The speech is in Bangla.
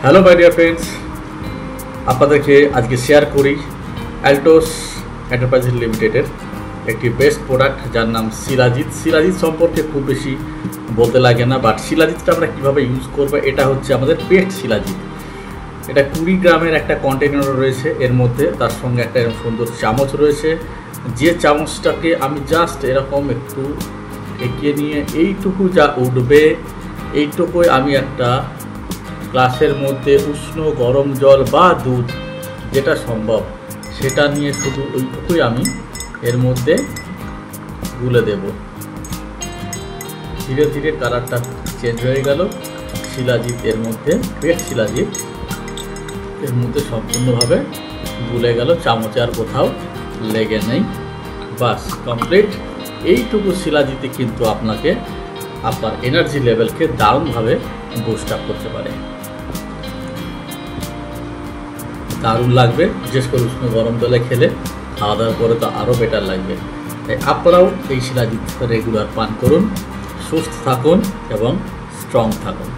হ্যালো মাই ডিয়ার ফ্রেন্ডস, আপনাদেরকে আজকে শেয়ার করি অ্যালটোস এন্টারপ্রাইজ লিমিটেডের একটি বেস্ট প্রোডাক্ট যার নাম শিলাজিৎ। শিলাজিৎ সম্পর্কে খুব বেশি বলতে লাগে না, বাট শিলাজিৎটা আমরা কীভাবে ইউজ করবো, এটা হচ্ছে আমাদের পেস্ট শিলাজিৎ। এটা 20 গ্রামের একটা কন্টেনার রয়েছে, এর মধ্যে তার সঙ্গে একটা এরকম সুন্দর চামচ রয়েছে। যে চামচটাকে আমি জাস্ট এরকম একটু এগিয়ে নিয়ে এইটুকু যা উঠবে এইটুকুই আমি একটা গ্লাসের মধ্যে উষ্ণ গরম জল বা দুধ যেটা সম্ভব সেটা নিয়ে শুধু ওইটুকুই আমি এর মধ্যে গুলে দেব। ধীরে ধীরে কালারটা চেঞ্জ হয়ে গেল। শিলাজিৎ এর মধ্যে, পেস্ট শিলাজিৎ এর মধ্যে সম্পূর্ণভাবে গুলে গেল, চামচে আর কোথাও লেগে নেই। বাস কমপ্লিট। এইটুকু শিলাজিৎ কিন্তু আপনাকে আপনার এনার্জি লেভেলকে দারুণভাবে বুস্ট আপ করতে পারে। দারুণ লাগবে, বিশেষ করে উষ্ণ গরম জলে খেলে, খাওয়া দাওয়ার পরে তো আরও বেটার লাগবে। তাই আপনারাও এই শিলাজিৎ রেগুলার পান করুন, সুস্থ থাকুন এবং স্ট্রং থাকুন।